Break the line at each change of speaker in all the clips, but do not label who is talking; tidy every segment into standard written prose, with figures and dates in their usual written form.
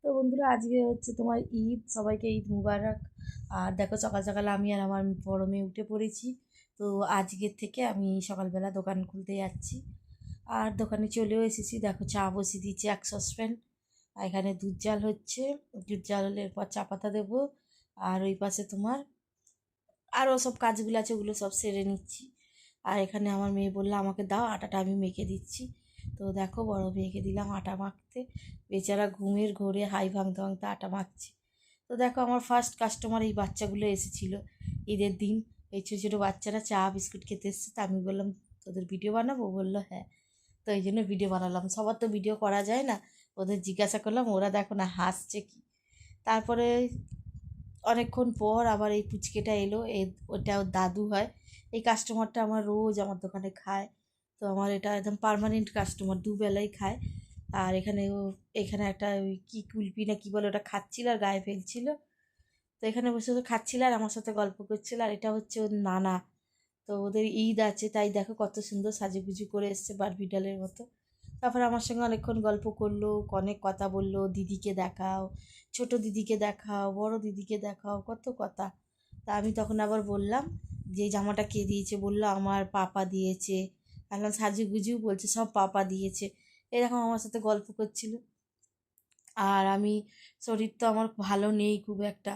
তো বন্ধুরা, আজকে হচ্ছে তোমার ঈদ, সবাইকে ঈদ মুবারক। আর দেখো, সকাল সকাল আমি আর আমার বড় মেয়ে উঠে পড়েছি। তো আজকের থেকে আমি সকালবেলা দোকান খুলতে যাচ্ছি। আর দোকানে চলেও এসেছি। দেখো, চা বসিয়ে দিয়েছি এক সসপ্যান। আর এখানে দুধ জাল হচ্ছে। দুধ জাল হলে এরপর চা পাতা দেবো। আর ওই পাশে তোমার আরও সব কাজগুলো আছে, ওগুলো সব সেরে নিচ্ছি। আর এখানে আমার মেয়ে বললো আমাকে দাও, আটাটা আমি মেখে দিচ্ছি। তো দেখো, বড় মেয়েকে দিলাম আটা মাখতে। বেচারা ঘুমের ঘোরে হাই ভাঙতে ভাঙতে আটা মাখছে। তো দেখো, আমার ফার্স্ট কাস্টমার এই বাচ্চাগুলো এসেছিলো ঈদের দিন। এই ছোটো ছোটো বাচ্চারা চা বিস্কুট খেতে এসছে। তা আমি বললাম তোদের ভিডিও বানাবো, বললো হ্যাঁ। তো এই জন্য ভিডিও বানালাম। সবার তো ভিডিও করা যায় না, ওদের জিজ্ঞাসা করলাম, ওরা দেখো না হাসছে কি। তারপরে অনেকক্ষণ পর আবার এই পুচকেটা এলো। ওটা ওর দাদু হয়। এই কাস্টমারটা আমার রোজ আমার দোকানে খায়। তো আমার এটা একদম পার্মানেন্ট কাস্টমার, দুবেলাই খায়। আর এখানে একটা ওই কী কুলপি না কী বলে ওটা খাচ্ছিল আর গায়ে ফেলছিল। তো এখানে বসে বসে খাচ্ছিল আর আমার সাথে গল্প করছিল। আর এটা হচ্ছে ওর নানা। তো ওদের ঈদ আছে, তাই দেখো কত সুন্দর সাজুগুজু করে এসছে বারবি ডলের মতো। তারপর আমার সঙ্গে অনেকক্ষণ গল্প করলো, অনেক কথা বললো, দিদিকে দেখাও, ছোট দিদিকে দেখাও, বড় দিদিকে দেখাও, কত কথা। তা আমি তখন আবার বললাম যে এই জামাটা কে দিয়েছে, বললো আমার পাপা দিয়েছে। এখন সাজুগুজু বলছে সব পাপা দিয়েছে। এরকম আমার সাথে গল্প করছিল। আর আমি, শরীর তো আমার ভালো নেই খুব একটা,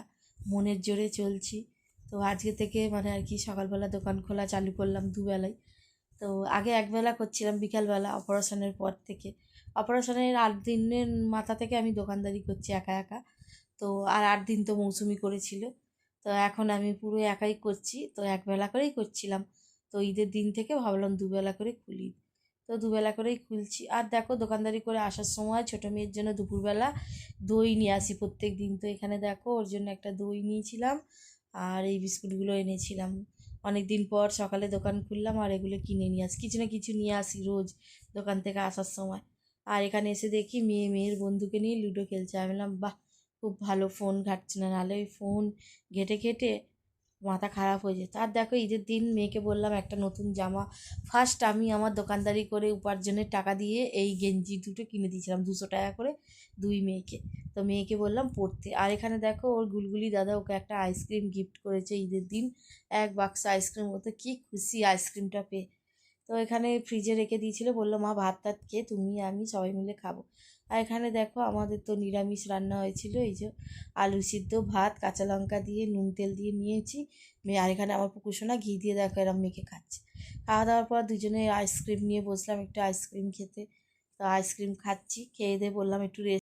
মনের জোরে চলছি। তো আজকে থেকে মানে আর কি সকালবেলা দোকান খোলা চালু করলাম দুবেলাই। তো আগে একবেলা করছিলাম বিকালবেলা, অপারেশনের পর থেকে। অপারেশনের 8 দিনের মাথা থেকে আমি দোকানদারি করছি একা একা। তো আর 8 দিন তো মৌসুমি করেছিল। তো এখন আমি পুরো একাই করছি, তো একবেলা করেই করছিলাম। তো ঈদের দিন থেকে ভাবলাম দুবেলা করে খুলি। তো দুবেলা করেই খুলছি। আর দেখো, দোকানদারি করে আসার সময় ছোটো মেয়ের জন্য দুপুরবেলা দই নিয়ে আসি প্রত্যেক দিন। তো এখানে দেখো ওর জন্য একটা দই নিয়েছিলাম। আর এই বিস্কুটগুলো এনেছিলাম। অনেক দিন পর সকালে দোকান খুললাম আর এগুলো কিনে নিয়ে আসি, কিছু না কিছু নিয়ে আসি রোজ দোকান থেকে আসার সময়। আর এখানে এসে দেখি মেয়ের বন্ধুকে নিয়ে লুডো খেলছে। আমি বললাম বাহ, খুব ভালো, ফোন ঘাটছে না, নাহলে ওই ফোন ঘেটে ঘেটে মাথা খারাপ হয়ে যেত। আর দেখো, ঈদের দিন মেয়েকে বললাম একটা নতুন জামা, ফার্স্ট আমি আমার দোকানদারি করে উপার্জনের টাকা দিয়ে এই গেঞ্জি দুটো কিনে দিয়েছিলাম 200 টাকা করে, দুই মেয়েকে। তো মেয়েকে বললাম পরতে। আর এখানে দেখো ওর গুলগুলি দাদা ওকে একটা আইসক্রিম গিফট করেছে ঈদের দিন। এক বাক্স আইসক্রিম, ওতে কি খুশি আইসক্রিমটা পেয়ে। তো এখানে ফ্রিজে রেখে দিয়েছিল, বললো মা ভাত টাত খেয়ে তুমি আমি সবাই মিলে খাবো। আর এখানে দেখো আমাদের তো নিরামিষ রান্না হয়েছিল, এই যে আলু সিদ্ধ, ভাত, কাঁচা লঙ্কা দিয়ে নুন তেল দিয়ে নিয়েছি। আর এখানে আমার পুকুরসোনা ঘি দিয়ে দেখো এরম মেখে খাচ্ছে। খাওয়া দাওয়ার পর দুজনে আইসক্রিম নিয়ে বসলাম একটু আইসক্রিম খেতে। তো আইসক্রিম খাচ্ছি, খেয়ে দিয়ে বললাম একটু